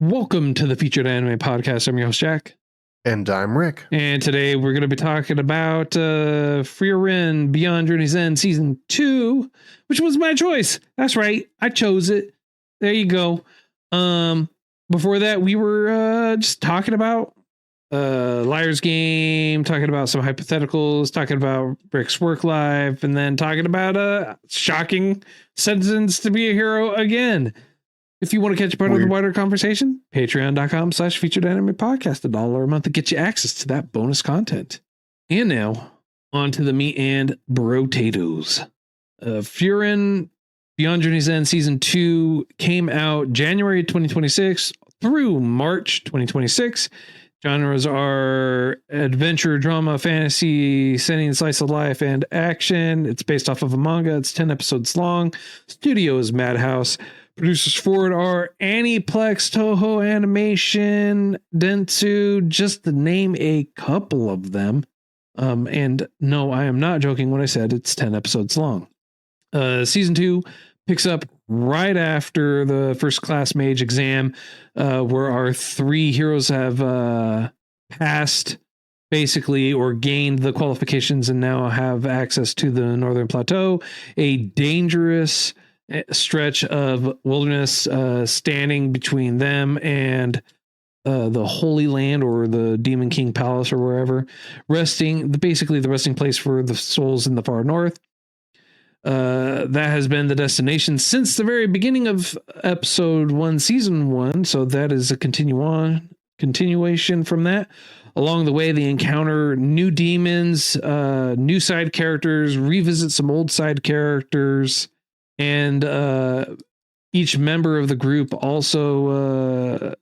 Welcome to the Featured Anime Podcast. I'm your host, Jack. And I'm Rick. And today we're going to be talking about Frieren Beyond Journey's End Season 2, which was my choice. That's right. I chose it. There you go. Before that, we were just talking about Liar's Game, talking about some hypotheticals, talking about Rick's work life, and then talking about shocking sentence to be a hero again. If you want to catch part of the wider conversation, patreon.com/featured anime podcast, $1 a month to get you access to that bonus content. And now on to the meat and potatoes. Frieren Beyond Journey's End Season 2 came out January 2026 through March 2026. Genres are adventure, drama, fantasy, setting, slice of life, and action. It's based off of a manga. It's 10 episodes long. Studio is Madhouse. Producers for it are Aniplex, Toho Animation, Dentsu, just to name a couple of them. And no, I am not joking when I said it's 10 episodes long. Season 2 picks up right after the first class mage exam, where our three heroes have passed basically or gained the qualifications and now have access to the Northern Plateau, a dangerous stretch of wilderness standing between them and the Holy Land or the Demon King Palace or wherever, basically the resting place for the souls in the far north. That has been the destination since the very beginning of episode 1, season 1. So that is a continuation from that. Along the way, they encounter new demons, new side characters, revisit some old side characters, and each member of the group also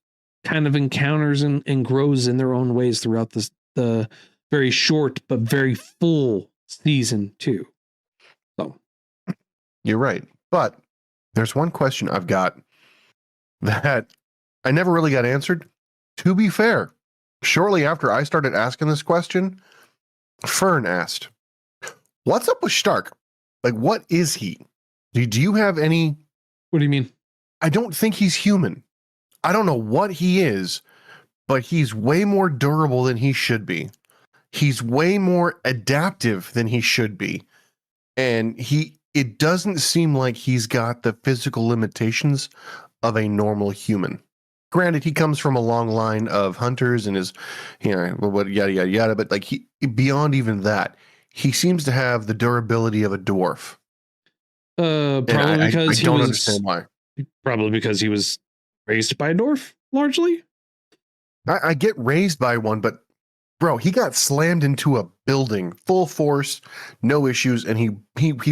kind of encounters and grows in their own ways throughout the very short but very full season 2. So you're right, but there's one question I've got that I never really got answered. To be fair, shortly after I started asking this question, Fern asked, "What's up with Stark? Like, what is he? Do you have any..." What do you mean? I don't think he's human. I don't know what he is, but he's way more durable than he should be. He's way more adaptive than he should be. And it doesn't seem like he's got the physical limitations of a normal human. Granted, he comes from a long line of hunters and is, what yada, yada, yada. But like beyond even that, he seems to have the durability of a dwarf. Probably because I don't understand why. Probably because he was raised by a dwarf, largely. I get raised by one, but bro, he got slammed into a building full force, no issues, and he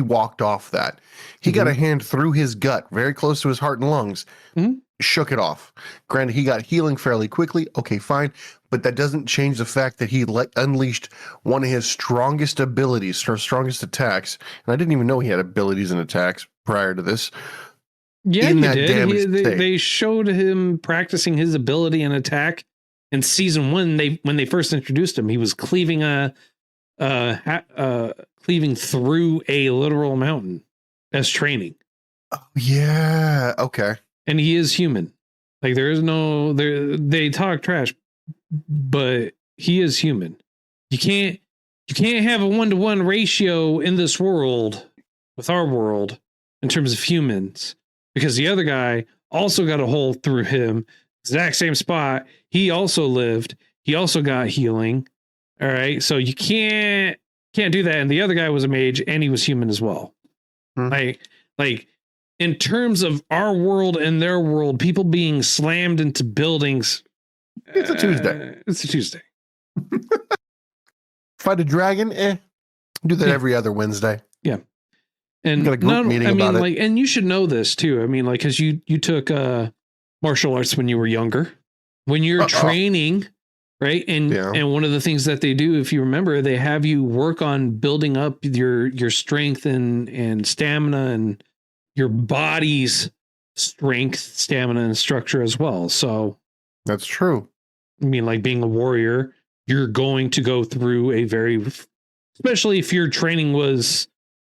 walked off that. He got a hand through his gut, very close to his heart and lungs, shook it off. Granted, he got healing fairly quickly. Okay, fine. But that doesn't change the fact that he unleashed one of his strongest abilities, strongest attacks. And I didn't even know he had abilities and attacks prior to this. Yeah, he did. They showed him practicing his ability and attack in season 1. When they first introduced him, he was cleaving through a literal mountain as training. Oh, yeah. Okay. And he is human. Like they talk trash, but he is human. You can't have a 1-to-1 ratio in this world with our world in terms of humans, because the other guy also got a hole through him, exact same spot. He also lived. He also got healing. All right. So you can't do that. And the other guy was a mage and he was human as well. Like in terms of our world and their world, people being slammed into buildings. It's a Tuesday. It's a Tuesday. Fight a dragon? Do that every other Wednesday. Yeah. And got a group meeting about it. And you should know this too. I mean, like, cause you took martial arts when you were younger, when you're training, right? And one of the things that they do, if you remember, they have you work on building up your strength and stamina and your body's strength, stamina, and structure as well. So that's true. I mean, like being a warrior, you're going to go through especially if your training was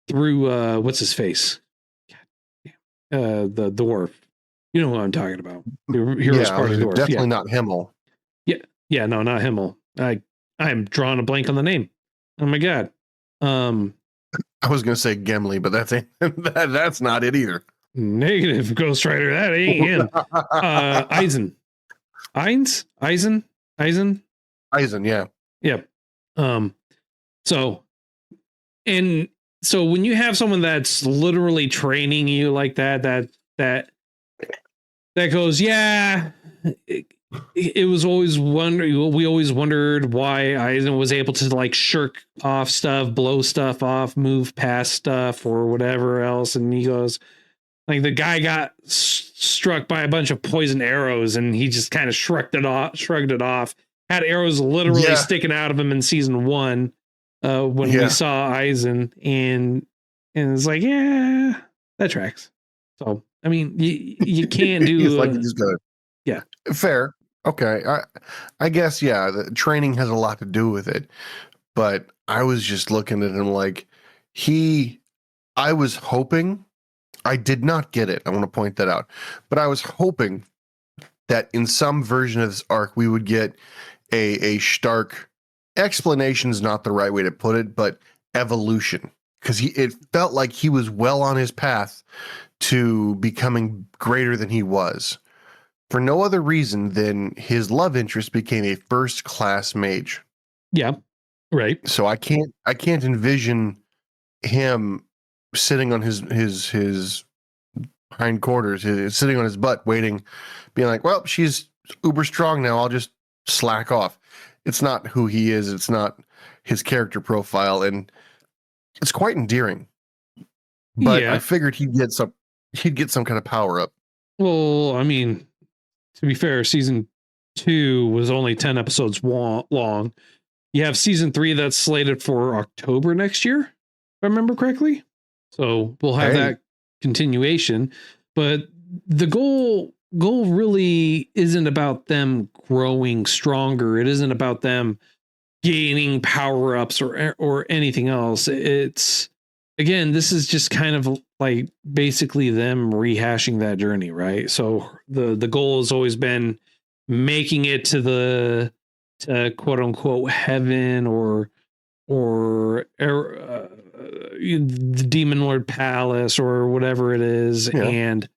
through what's his face, the dwarf, You know who I'm talking about. Heroes Yeah, Party Dwarf. definitely Yeah. not Himmel. Yeah, no, not Himmel. I'm drawing a blank on the name. Oh my god. I was going to say Gimli, but that's not it either. Negative, Ghost Rider. That ain't him. Eisen. Eisen. Eisen, yeah. Yep. So when you have someone that's literally training you like that goes, yeah, it was always we always wondered why Eisen was able to like shirk off stuff, blow stuff off, move past stuff or whatever else. And he goes, like, the guy got struck by a bunch of poison arrows and he just kind of shrugged it off, had arrows literally sticking out of him in season 1 when we saw Eisen, and it's like, yeah, that tracks. So I mean, you can't do like you just gotta, yeah, fair. Okay, I guess the training has a lot to do with it, but I was just looking at him like I was hoping. I did not get it. I want to point that out. But I was hoping that in some version of this arc, we would get a Stark explanation is not the right way to put it, but evolution. Because it felt like he was well on his path to becoming greater than he was. For no other reason than his love interest became a first-class mage. Yeah, right. So I can't envision him sitting on his hindquarters, sitting on his butt, waiting, being like, well, she's uber strong now, I'll just slack off. It's not who he is. It's not his character profile. And it's quite endearing. But I figured he'd get some kind of power up. Well, I mean, to be fair, season 2 was only 10 episodes long. You have season 3 that's slated for October next year, if I remember correctly. So we'll have that continuation, but the goal really isn't about them growing stronger. It isn't about them gaining power-ups or anything else. It's, again, this is just kind of like basically them rehashing that journey, right? So the goal has always been making it to the quote unquote heaven or the Demon Lord Palace or whatever it is, and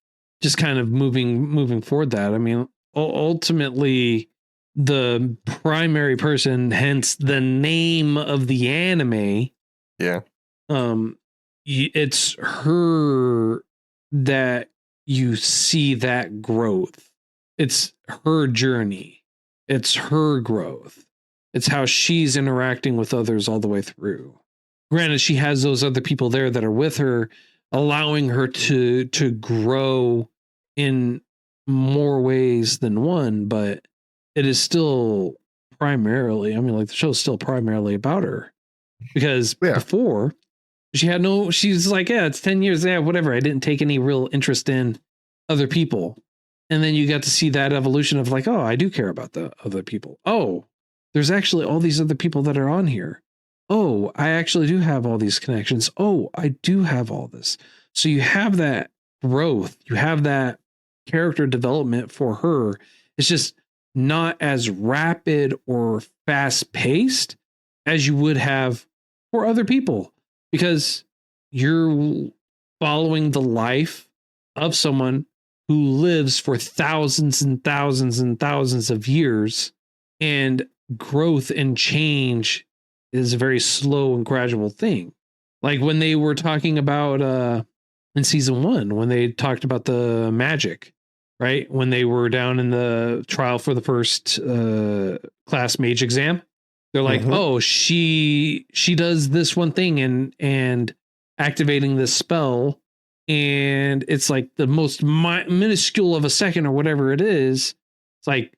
just kind of moving forward that. I mean, ultimately, the primary person, hence the name of the anime, it's her that you see that growth. It's her journey. It's her growth. It's how she's interacting with others all the way through. Granted, she has those other people there that are with her, allowing her to grow in more ways than one, but it is still primarily, I mean, like, the show's still primarily about her. Because before, she's like, yeah, it's 10 years, whatever. I didn't take any real interest in other people. And then you got to see that evolution of like, oh, I do care about the other people. Oh, there's actually all these other people that are on here. Oh, I actually do have all these connections. Oh, I do have all this. So you have that growth. You have that character development for her. It's just not as rapid or fast paced as you would have for other people, because you're following the life of someone who lives for thousands and thousands and thousands of years, and growth and change is a very slow and gradual thing. Like when they were talking about in season 1, when they talked about the magic, right? When they were down in the trial for the first class mage exam, they're like, oh, she does this one thing and activating this spell, and it's like the most minuscule of a second or whatever it is. It's like,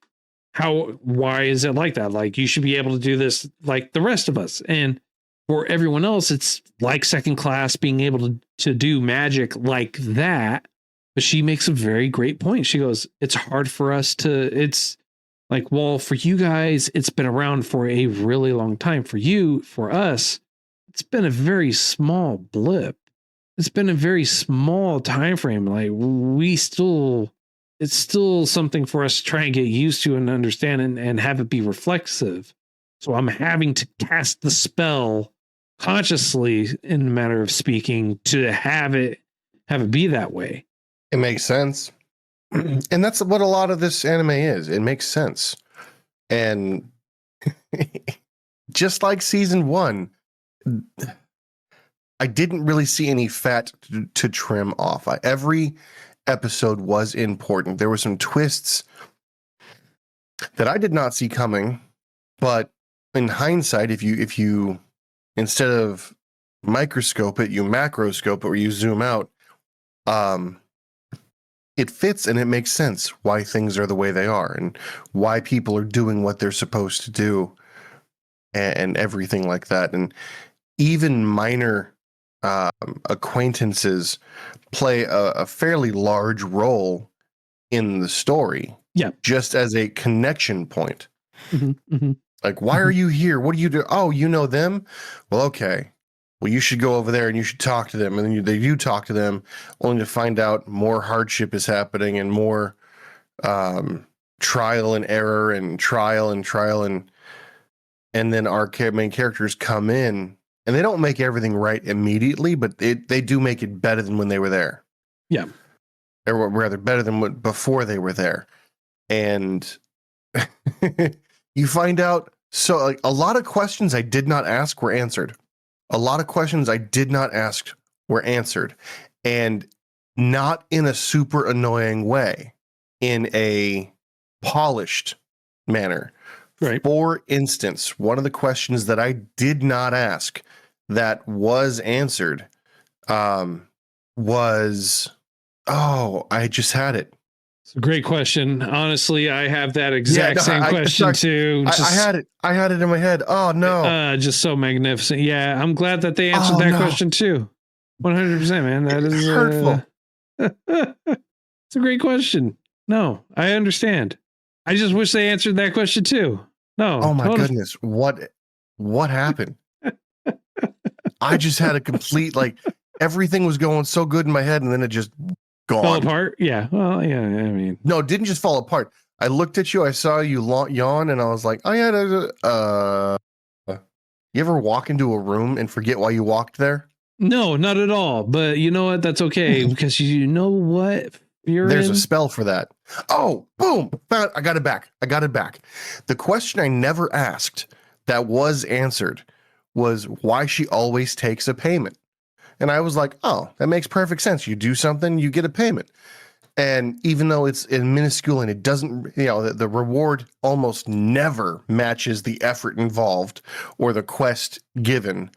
why is it like that? Like, you should be able to do this like the rest of us. And for everyone else, it's like second class being able to do magic like that. But she makes a very great point. She goes, it's hard for us it's like, well, for you guys, it's been around for a really long time. For us, it's been a very small blip. It's been a very small time frame. Like, we still it's still something for us to try and get used to and understand and have it be reflexive. So I'm having to cast the spell consciously, in the matter of speaking, to have it be that way. It makes sense. And that's what a lot of this anime is. It makes sense. And just like season 1, I didn't really see any fat to trim off. Every episode was important. There were some twists that I did not see coming, but in hindsight, if you instead of microscope it, you macroscope it, or you zoom out, it fits and it makes sense why things are the way they are and why people are doing what they're supposed to do and everything like that. And even minor acquaintances play a fairly large role in the story. Yeah. Just as a connection point. Mm-hmm, mm-hmm. Like, why are you here? What do you do? Oh, you know them? Well, okay. Well, you should go over there and you should talk to them. And then they do talk to them, only to find out more hardship is happening and more trial and error and trial. And then our main characters come in and they don't make everything right immediately, but they do make it better than when they were there. Yeah. Or rather, better than before they were there. And you find out, so like a lot of questions I did not ask were answered. A lot of questions I did not ask were answered, and not in a super annoying way, in a polished manner. Right. For instance, one of the questions that I did not ask that was answered was, I just had it. It's a great question. Honestly, I have that exact same question too. I had it in my head. Oh no. Just so magnificent. Yeah, I'm glad that they answered that question too. 100%, man. That is hurtful. It's a great question. No, I understand. I just wish they answered that question too. No. Oh my goodness. What happened? I just had a complete, like, everything was going so good in my head and then it just gone. Fell apart? Yeah. Well, yeah, I mean. No, it didn't just fall apart. I looked at you, I saw you yawn, and I was like, oh yeah, you ever walk into a room and forget why you walked there? No, not at all. But you know what? That's okay, because you know what? There's a spell for that. Oh, boom. I got it back. The question I never asked that was answered was why she always takes a payment. And I was like, oh, that makes perfect sense. You do something, you get a payment. And even though it's minuscule and it doesn't, the reward almost never matches the effort involved or the quest given,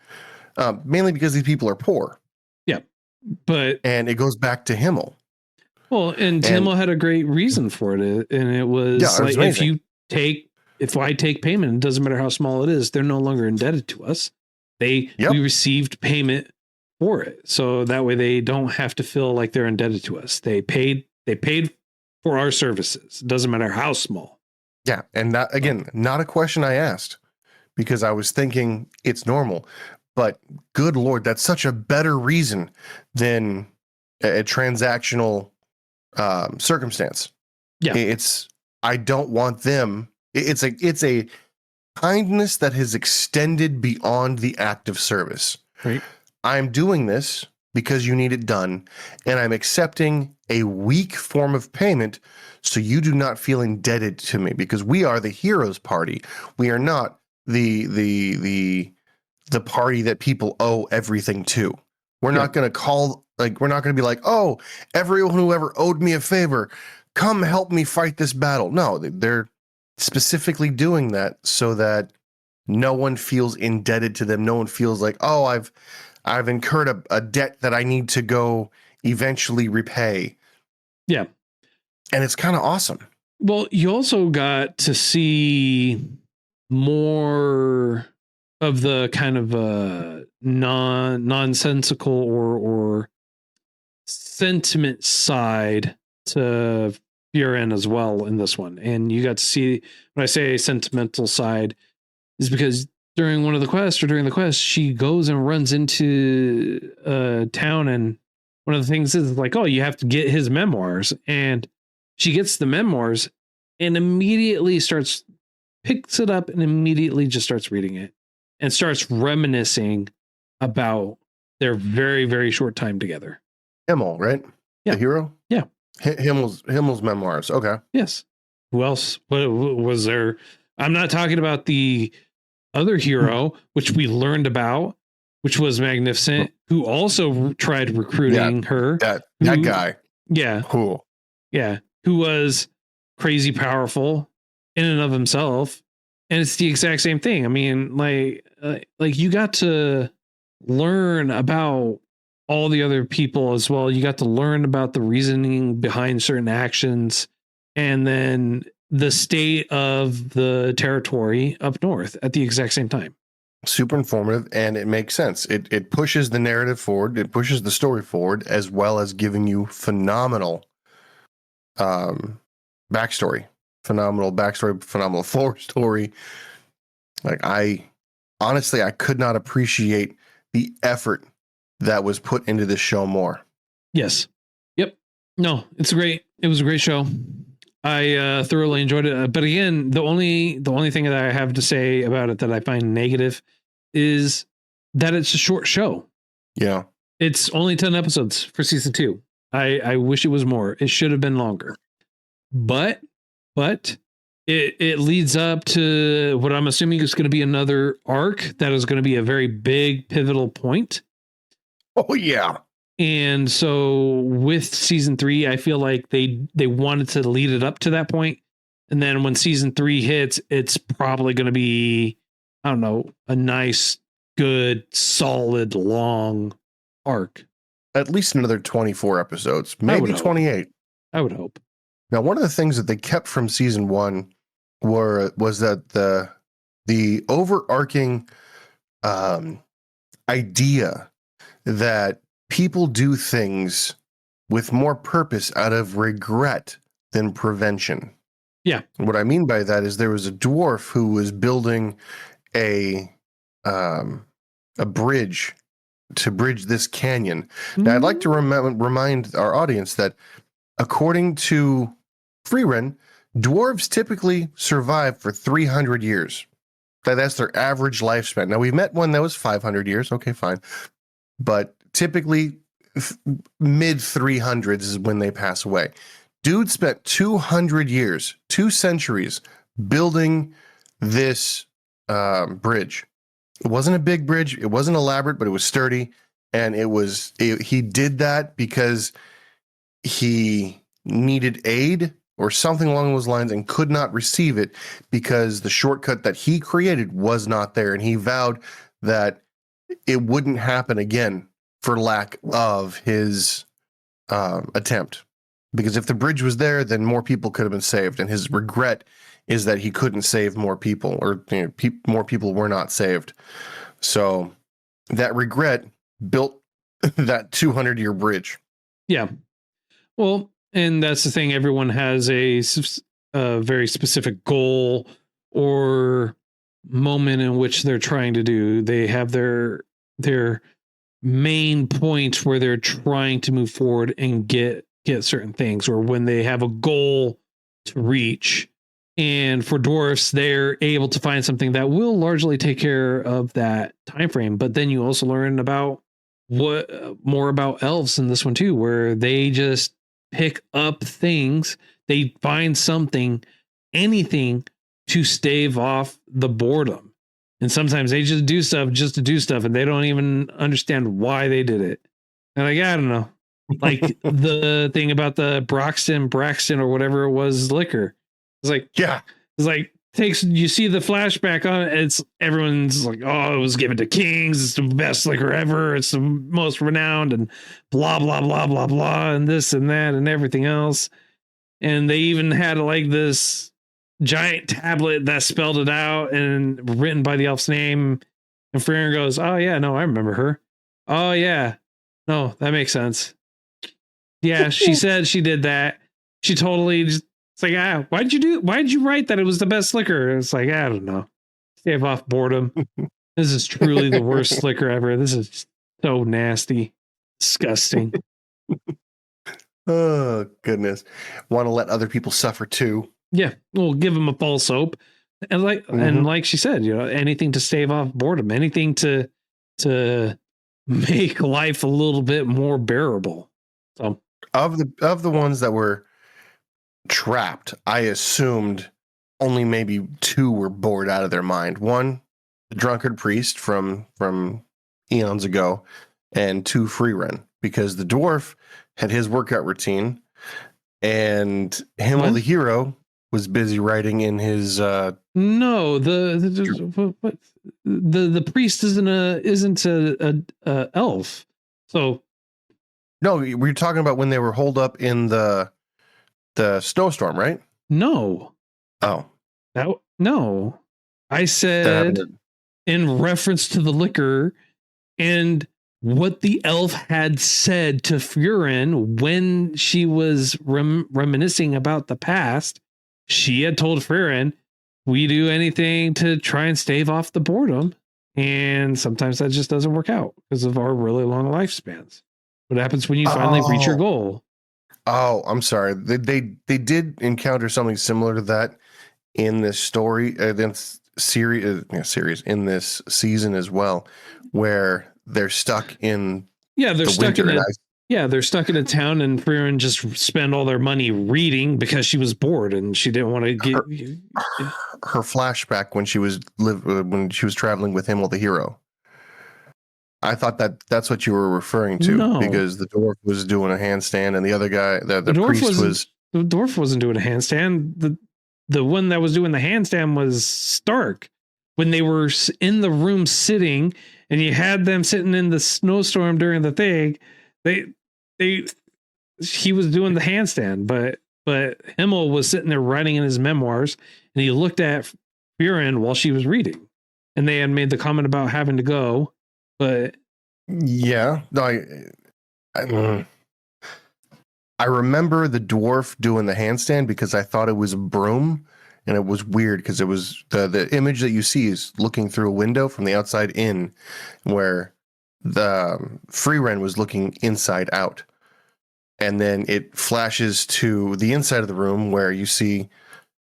mainly because these people are poor. Yeah. And it goes back to Himmel. Well, and Himmel had a great reason for it. And it was like, if I take payment, it doesn't matter how small it is, they're no longer indebted to us. We received payment for it, so that way they don't have to feel like they're indebted to us. They paid for our services. It doesn't matter how small. Yeah, and that, again, not a question I asked because I was thinking it's normal, but good Lord, that's such a better reason than a transactional circumstance. Yeah, I don't want them. It's a kindness that has extended beyond the act of service. Right. I'm doing this because you need it done, and I'm accepting a weak form of payment so you do not feel indebted to me, because we are the hero's party. We are not the party that people owe everything to. We're not going to we're not going to be like, oh, everyone who ever owed me a favor, come help me fight this battle. No, they're specifically doing that so that no one feels indebted to them. No one feels like, oh, I've incurred a debt that I need to go eventually repay. Yeah. And it's kind of awesome. Well, you also got to see more of the kind of nonsensical or sentiment side to Frieren as well in this one. And you got to see, when I say sentimental side, is because during the quest, she goes and runs into a town, and one of the things is like, oh, you have to get his memoirs, and she gets the memoirs and immediately picks it up and immediately just starts reading it and starts reminiscing about their very, very short time together. Himmel, right? Yeah. The hero? Yeah. Himmel's memoirs. Okay. Yes. Who else? What was there? I'm not talking about the other hero, which we learned about, which was Magnificent, who also tried recruiting her. That guy. Yeah. Cool. Yeah. Who was crazy powerful in and of himself. And it's the exact same thing. I mean, like you got to learn about all the other people as well. You got to learn about the reasoning behind certain actions, and then the state of the territory up north at the exact same time. Super informative, and it makes sense. It pushes the narrative forward. It pushes the story forward, as well as giving you phenomenal backstory, phenomenal forward story. Like, I honestly could not appreciate the effort that was put into this show more. Yes. Yep. No, it was a great show. I thoroughly enjoyed it. But again, the only thing that I have to say about it that I find negative is that it's a short show. Yeah. It's only 10 episodes for season 2. I wish it was more. It should have been longer. But it leads up to what I'm assuming is going to be another arc that is going to be a very big pivotal point. Oh yeah. And so with season 3, I feel like they wanted to lead it up to that point. And then when season 3 hits, it's probably going to be, I don't know, a nice, good, solid, long arc. At least another 24 episodes, maybe 28. I would hope. Now, one of the things that they kept from season 1 was that the overarching idea that people do things with more purpose out of regret than prevention. Yeah. What I mean by that is there was a dwarf who was building a bridge to bridge this canyon. Now, I'd like to remind our audience that according to Frieren, dwarves typically survive for 300 years. That's their average lifespan. Now, we've met one that was 500 years. Okay, fine. But typically, mid 300s is when they pass away. Dude spent 200 years, 2 centuries, building this bridge. It wasn't a big bridge. It wasn't elaborate, but it was sturdy. And he did that because he needed aid or something along those lines and could not receive it because the shortcut that he created was not there. And he vowed that it wouldn't happen again for lack of his attempt. Because if the bridge was there, then more people could have been saved. And his regret is that he couldn't save more people, or more people were not saved. So that regret built that 200-year bridge. Yeah. Well, and that's the thing. Everyone has a very specific goal or moment in which they're trying to do. They have their main point where they're trying to move forward and get certain things, or when they have a goal to reach. And for dwarfs, they're able to find something that will largely take care of that time frame. But then you also learn about more about elves in this one too, where they just pick up things. They find something, anything to stave off the boredom. And sometimes they just do stuff just to do stuff, and they don't even understand why they did it. And I don't know. Like the thing about the Braxton or whatever it was liquor. It's like, yeah, it's like you see the flashback on it. It's everyone's like, oh, it was given to kings. It's the best liquor ever. It's the most renowned, and blah, blah, blah, blah, blah, and this and that and everything else. And they even had like this giant tablet that spelled it out and written by the elf's name. And Frieren goes, oh yeah, no, I remember her. Oh yeah, no, that makes sense. Yeah, she said she did that. She totally just, it's like, why'd you write that it was the best liquor? It's like, I don't know. Stave off boredom. This is truly the worst liquor ever. This is so nasty. Disgusting. Oh, goodness. Want to let other people suffer too. Yeah, we'll give him a false hope. And like she said, anything to stave off boredom, anything to make life a little bit more bearable. So Of the ones that were trapped, I assumed only maybe 2 were bored out of their mind. One, the drunkard priest from eons ago, and 2, Frieren, because the dwarf had his workout routine, and Himmel the hero was busy writing in his no, the priest isn't a elf. So no, we were talking about when they were holed up in the snowstorm, right? No. Oh. No. I said in reference to the liquor and what the elf had said to Frieren when she was reminiscing about the past. She had told Frieren, we do anything to try and stave off the boredom. And sometimes that just doesn't work out because of our really long lifespans. What happens when you finally reach your goal? Oh, I'm sorry. They did encounter something similar to that in this story, series in this season as well, where they're stuck in they're stuck in a town, and Frieren just spent all their money reading because she was bored and she didn't want to get her flashback when she was traveling with Himmel the hero. I thought that's what you were referring to, because the dwarf was doing a handstand and the other guy, the priest was. The dwarf wasn't doing a handstand. The one that was doing the handstand was Stark. When they were in the room sitting, and you had them sitting in the snowstorm during the thing, he was doing the handstand, but Himmel was sitting there writing in his memoirs, and he looked at Frieren while she was reading, and they had made the comment about having to go. But yeah, no, I remember the dwarf doing the handstand because I thought it was a broom, and it was weird because it was the image that you see is looking through a window from the outside in, where the Frieren was looking inside out, and then it flashes to the inside of the room where you see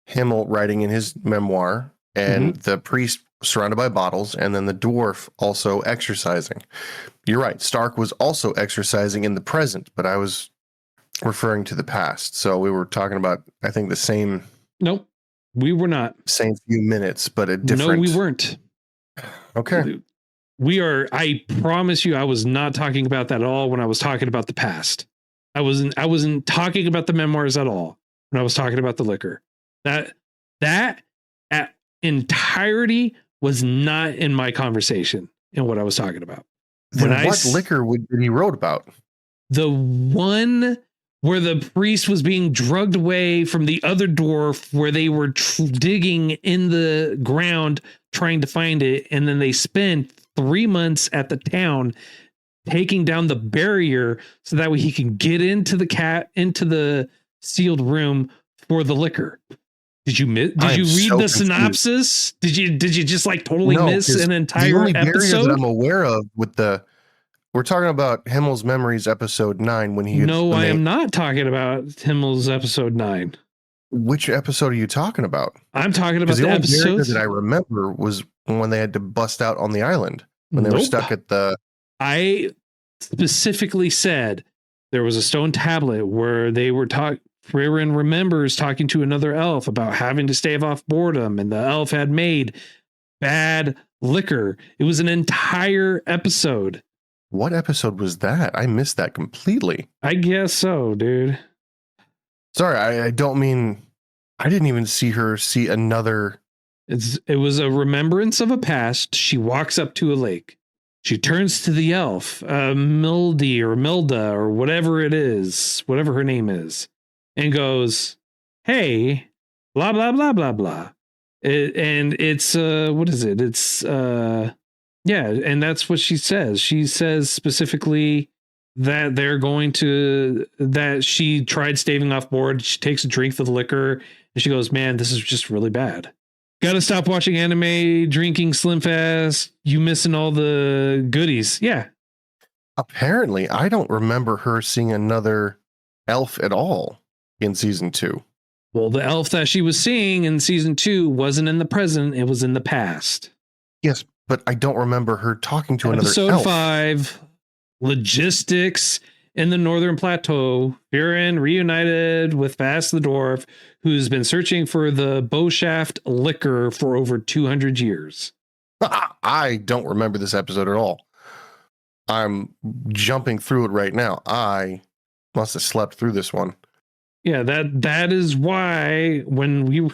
Himmel writing in his memoir, and the priest surrounded by bottles, and then the dwarf also exercising. You're right. Stark was also exercising in the present, but I was referring to the past. So we were talking about, I think, the same. Nope, we were not. Same few minutes, but a different. No, we weren't. Okay. We are. I promise you, I was not talking about that at all when I was talking about the past. I wasn't talking about the memoirs at all when I was talking about the liquor. That at entirety was not in my conversation in what I was talking about. Then what liquor did he wrote about? The one where the priest was being drugged away from the other dwarf, where they were digging in the ground trying to find it, and then they spent 3 months at the town taking down the barrier so that way he could get into the sealed room for the liquor. Did you read the synopsis? Did you just like totally miss an entire the only episode? That I'm aware of we're talking about Himmel's Memories episode 9 when he. No, I am not talking about Himmel's episode 9. Which episode are you talking about? I'm talking about the episode that I remember was when they had to bust out on the island when they were stuck at the. I specifically said there was a stone tablet where they were talking. Frieren remembers talking to another elf about having to stave off boredom, and the elf had made bad liquor. It was an entire episode. What episode was that? I missed that completely. I guess so, dude. Sorry, I don't mean. I didn't even see her see another. It was a remembrance of a past. She walks up to a lake. She turns to the elf, Mildy or Milda or whatever it is, whatever her name is, and goes, "Hey, blah blah blah blah blah." And it's what is it? It's yeah, and that's what she says. She says specifically that that she tried staving off board. She takes a drink of the liquor and she goes, "Man, this is just really bad. Gotta stop watching anime, drinking Slim Fast. You missing all the goodies." Yeah. Apparently, I don't remember her seeing another elf at all in season 2. Well, the elf that she was seeing in season 2 wasn't in the present, it was in the past. Yes, but I don't remember her talking to Episode another elf. 5, logistics in the Northern Plateau. Frieren reunited with Fast the Dwarf, who's been searching for the Bowshaft liquor for over 200 years. I don't remember this episode at all. I'm jumping through it right now. I must have slept through this one. Yeah, that is why when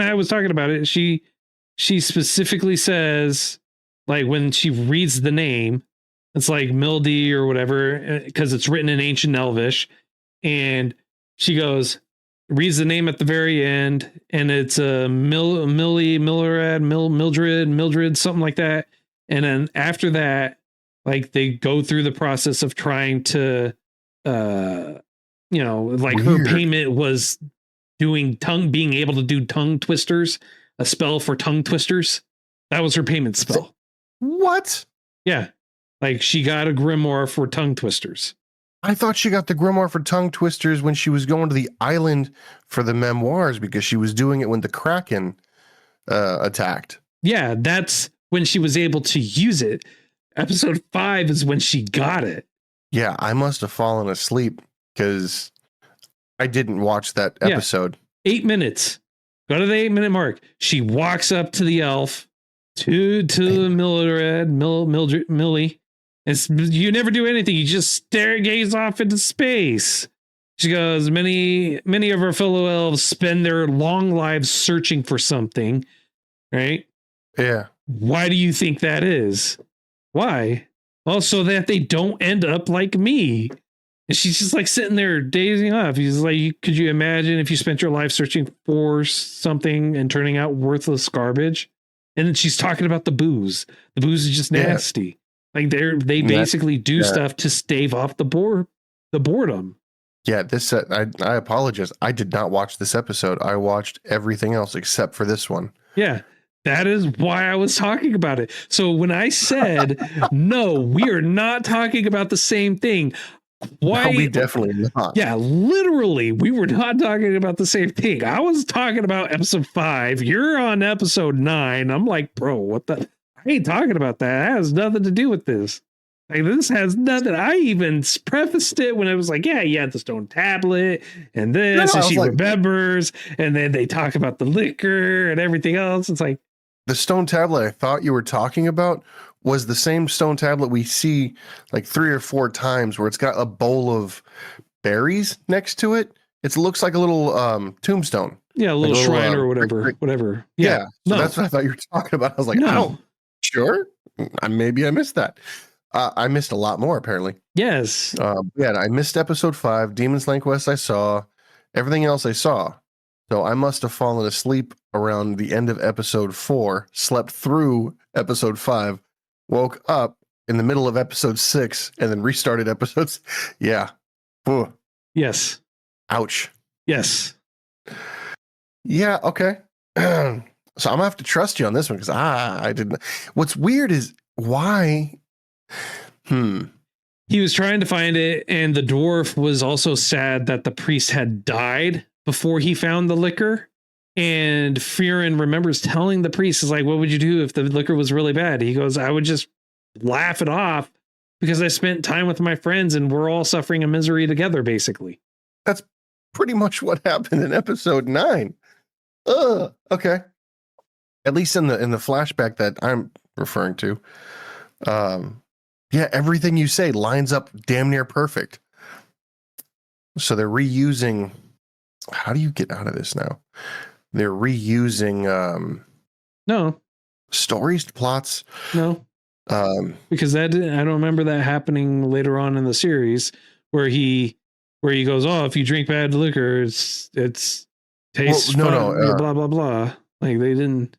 I was talking about it, she specifically says, like, when she reads the name, it's like Mildy or whatever, because it's written in ancient Elvish, and she reads the name at the very end, and it's Mildred, something like that. And then after that, like, they go through the process of trying to, like, Weird. her payment was being able to do tongue twisters, a spell for tongue twisters. That was her payment spell. What? Yeah. Like, she got a grimoire for tongue twisters. I thought she got the grimoire for tongue twisters when she was going to the island for the memoirs, because she was doing it when the Kraken attacked. Yeah, that's when she was able to use it. Episode 5 is when she got it. Yeah, I must have fallen asleep because I didn't watch that episode. 8 minutes. Go to the 8-minute mark. She walks up to the elf, to Millie. You never do anything. You just gaze off into space. She goes, many of our fellow elves spend their long lives searching for something, right? Yeah. Why do you think that is? Why? Well, so that they don't end up like me. And she's just like sitting there dazing off. He's like, could you imagine if you spent your life searching for something and turning out worthless garbage? And then she's talking about the booze. The booze is just nasty. Like, they basically do stuff to stave off the boredom. Yeah, this I apologize. I did not watch this episode. I watched everything else except for this one. Yeah. That is why I was talking about it. So when I said, no, we are not talking about the same thing. Why? No, we definitely not. Yeah, literally, we were not talking about the same thing. I was talking about episode 5. You're on episode 9. I'm like, bro, what the? I ain't talking about that. That has nothing to do with this. Like, this has nothing. I even prefaced it when I was like, yeah, you had the stone tablet and this, and she remembers. And then they talk about the liquor and everything else. It's like, the stone tablet I thought you were talking about was the same stone tablet we see like 3 or 4 times, where it's got a bowl of berries next to it. It looks like a little tombstone. Yeah, a little shrine or whatever. Yeah. So that's what I thought you were talking about. I was like, no. Sure. Maybe I missed that. I missed a lot more, apparently. Yes. I missed episode 5. Demon Slaying Quest I saw. Everything else I saw. So I must have fallen asleep around the end of episode 4, slept through episode 5, woke up in the middle of episode 6, and then restarted episodes. Yeah. Ooh. Yes. Ouch. Yes. Yeah. Okay. So I'm gonna have to trust you on this one, because I didn't. What's weird is why. He was trying to find it, and the dwarf was also sad that the priest had died before he found the liquor. And Frieren remembers telling the priest, is like, what would you do if the liquor was really bad? He goes, I would just laugh it off, because I spent time with my friends and we're all suffering a misery together, basically. That's pretty much what happened in episode 9. Okay. At least in the flashback that I'm referring to. Yeah, everything you say lines up damn near perfect. So they're reusing. How do you get out of this now? They're reusing no stories, plots. No, because I don't remember that happening later on in the series, where he goes, oh, if you drink bad liquor, it's tastes fun, blah blah blah. Like, they didn't.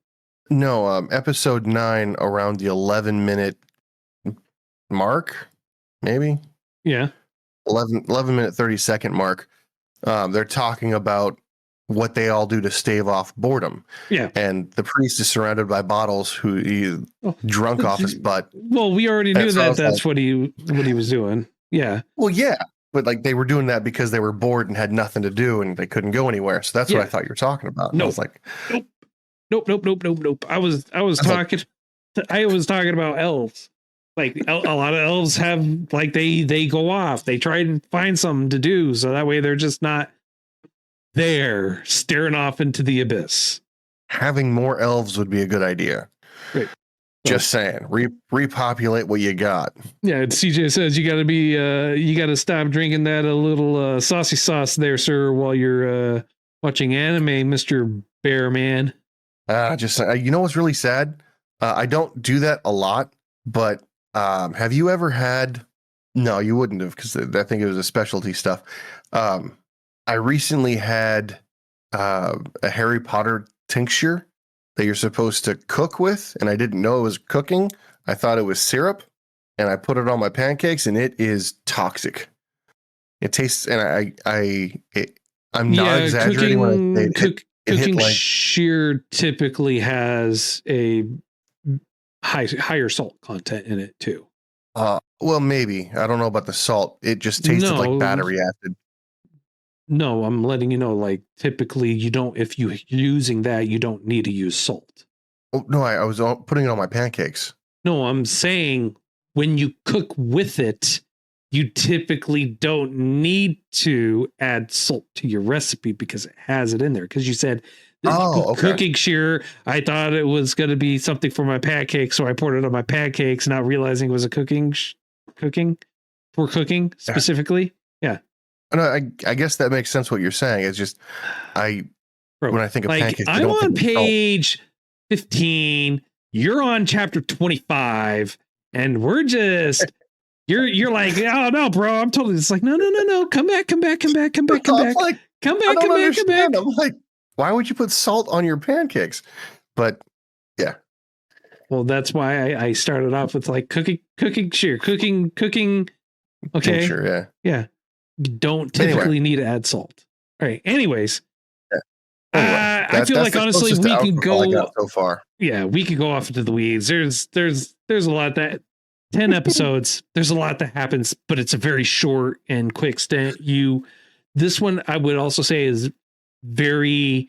No, episode 9, around the 11-minute mark, maybe. Yeah. 11-minute 30-second mark. They're talking about what they all do to stave off boredom. Yeah. And the priest is surrounded by bottles, who he's drunk off his butt. Well, we already knew that that's like, what he was doing. Yeah. Well, yeah. but like they were doing that because they were bored and had nothing to do and they couldn't go anywhere. So that's what I thought you were talking about. And I was like, nope. I was talking about elves. Like a lot of elves have, like, they go off. They try and find something to do, so that way they're just not there staring off into the abyss. having more elves would be a good idea. Right. Just saying, repopulate what you got. Yeah, CJ says you got to stop drinking that a little saucy sauce there, sir, while you're watching anime, Mr. Bear Man. Just you know what's really sad? I don't do that a lot, but have you ever had? No, you wouldn't have, because I think it was a specialty stuff. I recently had a Harry Potter tincture that you're supposed to cook with, and I didn't know it was cooking. I thought it was syrup, and I put it on my pancakes, and it is toxic. It tastes, and I'm not exaggerating when I say cooking shear typically has a higher salt content in it too. Well, maybe. I don't know about the salt. It just tasted like battery acid. No, I'm letting you know, like, typically you don't, if you're using that, you don't need to use salt. Oh, no, I was putting it on my pancakes. No, I'm saying when you cook with it, you typically don't need to add salt to your recipe because it has it in there. Because you said, cooking shear, I thought it was going to be something for my pancakes, so I poured it on my pancakes, not realizing it was a cooking specifically. Yeah. No, I guess that makes sense what you're saying. It's just when I think of pancakes, I'm on page 15. You're on chapter 25, and we're just you're like, oh no, bro. I'm totally just like, no. Come back. Like, come back. I'm like, why would you put salt on your pancakes? But yeah. Well, that's why I started off with like cooking shear, cooking. Okay. Tincture, yeah. You don't typically need to add salt. All right. Anyways, I feel like honestly we can go so far. Yeah, we could go off into the weeds. There's a lot that 10 episodes. There's a lot that happens, but it's a very short and quick stint. This one I would also say is very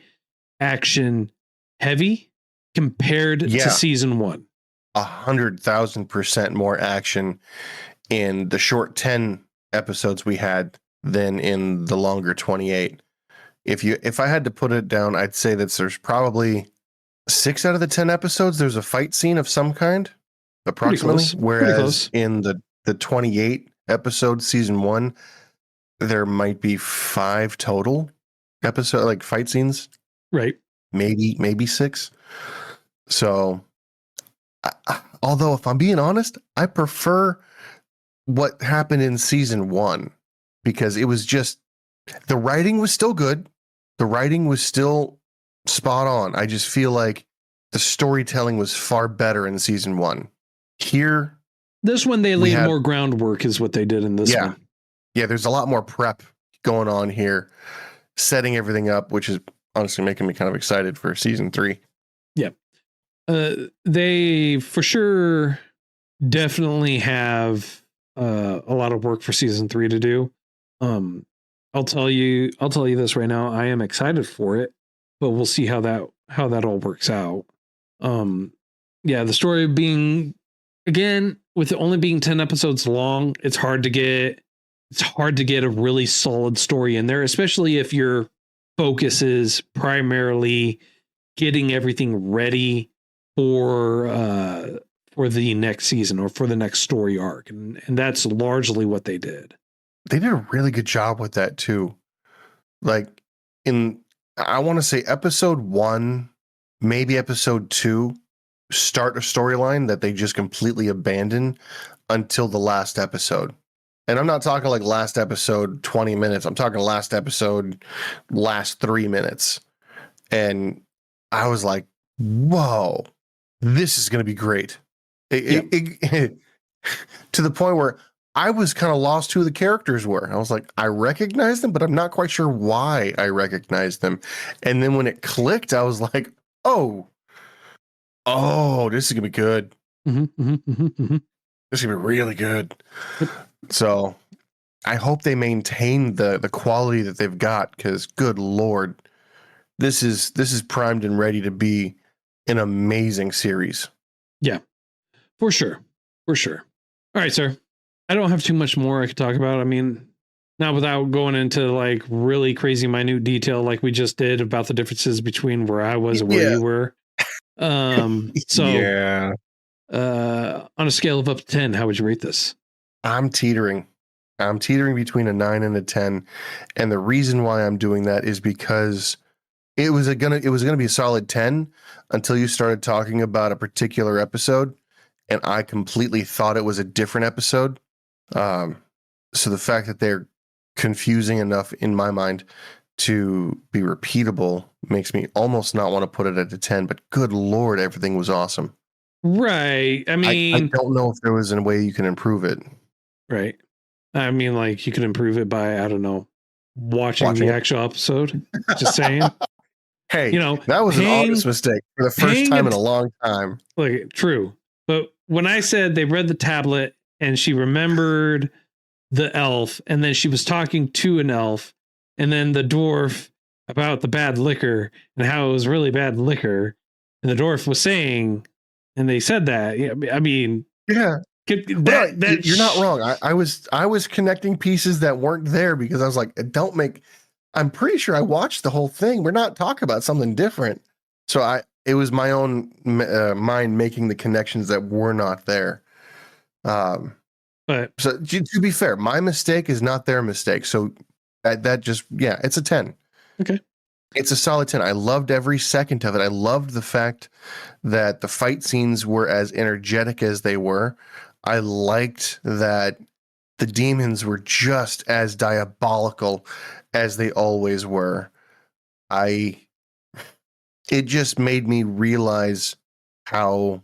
action heavy compared to season 1. 100,000% more action in the short 10 episodes we had than in the longer 28. If I had to put it down, I'd say that there's probably 6 out of the 10 episodes there's a fight scene of some kind, approximately. Whereas in the 28 episode season 1, there might be 5 total episode like fight scenes, right? Maybe 6. So although if I'm being honest, I prefer what happened in season 1 because it was just, the writing was still good. The writing was still spot on. I just feel like the storytelling was far better in season 1. Here, this one they laid more groundwork is what they did in this one. Yeah, there's a lot more prep going on here, setting everything up, which is honestly making me kind of excited for season 3. Yeah. They for sure definitely have a lot of work for season 3 to do. I'll tell you this right now. I am excited for it, but we'll see how that all works out. The story being, again, with it only being 10 episodes long, it's hard to get a really solid story in there, especially if your focus is primarily getting everything ready for the next season or for the next story arc. And that's largely what they did. They did a really good job with that too. Like I want to say episode 1, maybe episode 2, start a storyline that they just completely abandon until the last episode. And I'm not talking like last episode 20 minutes. I'm talking last episode, last 3 minutes. And I was like, whoa, this is going to be great. To the point where I was kind of lost who the characters were. I was like, I recognize them, but I'm not quite sure why I recognize them. And then when it clicked, I was like, oh, this is going to be good. This is going to be really good. So I hope they maintain the quality that they've got, because good Lord, this is primed and ready to be an amazing series. Yeah, for sure. For sure. All right, sir. I don't have too much more I could talk about. I mean, not without going into like really crazy minute detail like we just did about the differences between where I was and where you were. So Yeah. On a scale of up to 10, how would you rate this? I'm teetering between a 9 and a 10. And the reason why I'm doing that is because it was gonna be a solid 10 until you started talking about a particular episode, and I completely thought it was a different episode. So the fact that they're confusing enough in my mind to be repeatable makes me almost not want to put it at a 10, but good Lord, everything was awesome. Right. I mean, I don't know if there was a way you can improve it. Right. I mean, like you could improve it by, I don't know, watching the actual episode. Just saying. Hey, you know, that was an honest mistake for the first time in a long time. Like, true. But when I said they read the tablet and she remembered the elf, and then she was talking to an elf, and then the dwarf about the bad liquor and how it was really bad liquor, and the dwarf was saying, and they said that. I mean, yeah. You're not wrong. I was connecting pieces that weren't there because I was like, I'm pretty sure I watched the whole thing. We're not talking about something different. So it was my own mind making the connections that were not there. But so to be fair, my mistake is not their mistake. So that just, it's a 10. Okay. It's a solid 10. I loved every second of it. I loved the fact that the fight scenes were as energetic as they were. I liked that the demons were just as diabolical as they always were. It just made me realize how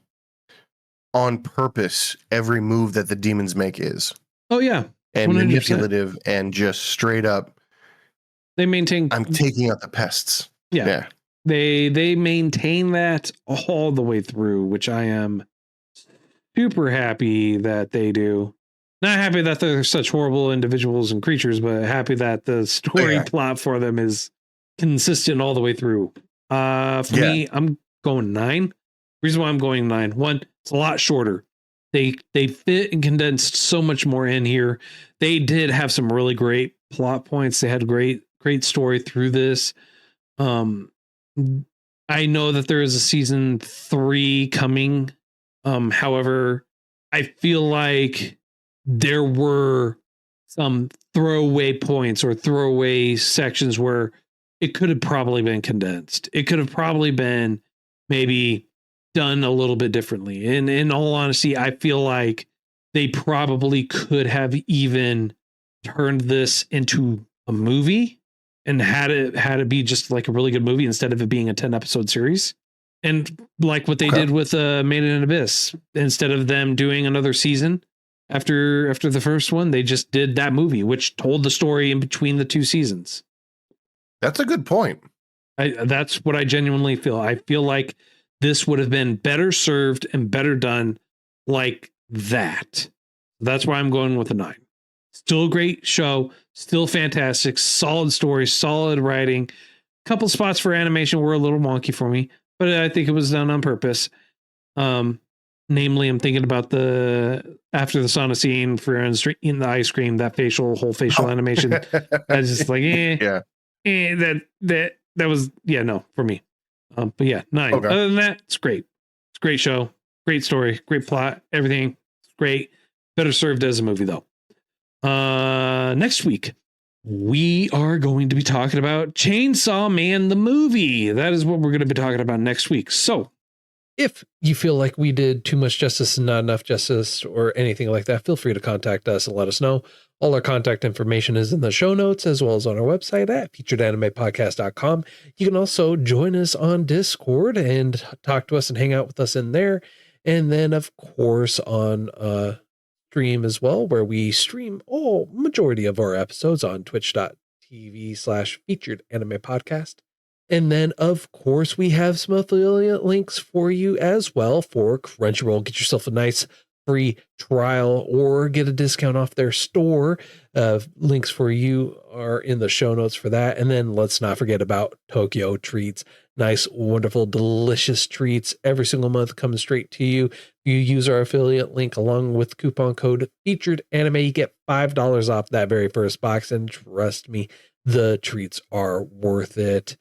on purpose every move that the demons make is. Oh yeah. And 100%. Manipulative and just straight up. They maintain. I'm taking out the pests. Yeah. They maintain that all the way through, which I am super happy that they do. Not happy that they're such horrible individuals and creatures, but happy that the story plot for them is consistent all the way through. For me, I'm going 9. Reason why I'm going 9. 1, it's a lot shorter. They fit and condensed so much more in here. They did have some really great plot points. They had great story through this. I know that there is a season 3 coming. However, I feel like there were some throwaway points or throwaway sections where it could have probably been condensed. It could have probably been maybe done a little bit differently. And in all honesty, I feel like they probably could have even turned this into a movie and had it be just like a really good movie instead of it being a 10 episode series. And like what they did with Made in Abyss, instead of them doing another season after the first one, they just did that movie, which told the story in between the 2 seasons. That's a good point. That's what I genuinely feel. I feel like this would have been better served and better done like that. That's why I'm going with a 9. Still a great show, still fantastic, solid story, solid writing. Couple spots for animation were a little wonky for me, but I think it was done on purpose. Namely, I'm thinking about after the sauna scene, Frieren eating the ice cream, that whole facial animation. That's just like, that was, no, for me. But 9. Okay. Other than that, it's great. It's a great show, great story, great plot, everything. It's great. Better served as a movie though. Next week, we are going to be talking about Chainsaw Man, the movie. That is what we're going to be talking about next week. So if you feel like we did too much justice and not enough justice or anything like that, feel free to contact us and let us know. All our contact information is in the show notes as well as on our website at featuredanimepodcast.com. You can also join us on Discord and talk to us and hang out with us in there. And then, of course, on stream as well, where we stream majority of our episodes on twitch.tv/featuredanimepodcast. And then, of course, we have some affiliate links for you as well for Crunchyroll. Get yourself a nice free trial or get a discount off their store. Links for you are in the show notes for that. And then let's not forget about Tokyo Treats. Nice, wonderful, delicious treats every single month coming straight to you. If you use our affiliate link along with coupon code featured anime, you get $5 off that very first box. And trust me, the treats are worth it.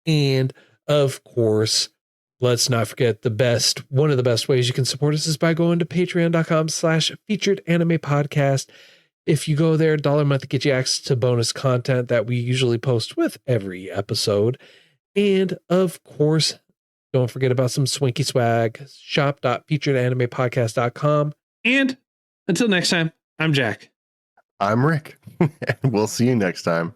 And of course, let's not forget one of the best ways you can support us is by going to patreon.com/featured anime podcast. If you go there, $1 a month gets you access to bonus content that we usually post with every episode. And of course, don't forget about some swanky swag, shop.featuredanimepodcast.com. And until next time, I'm Jack. I'm Rick. And we'll see you next time.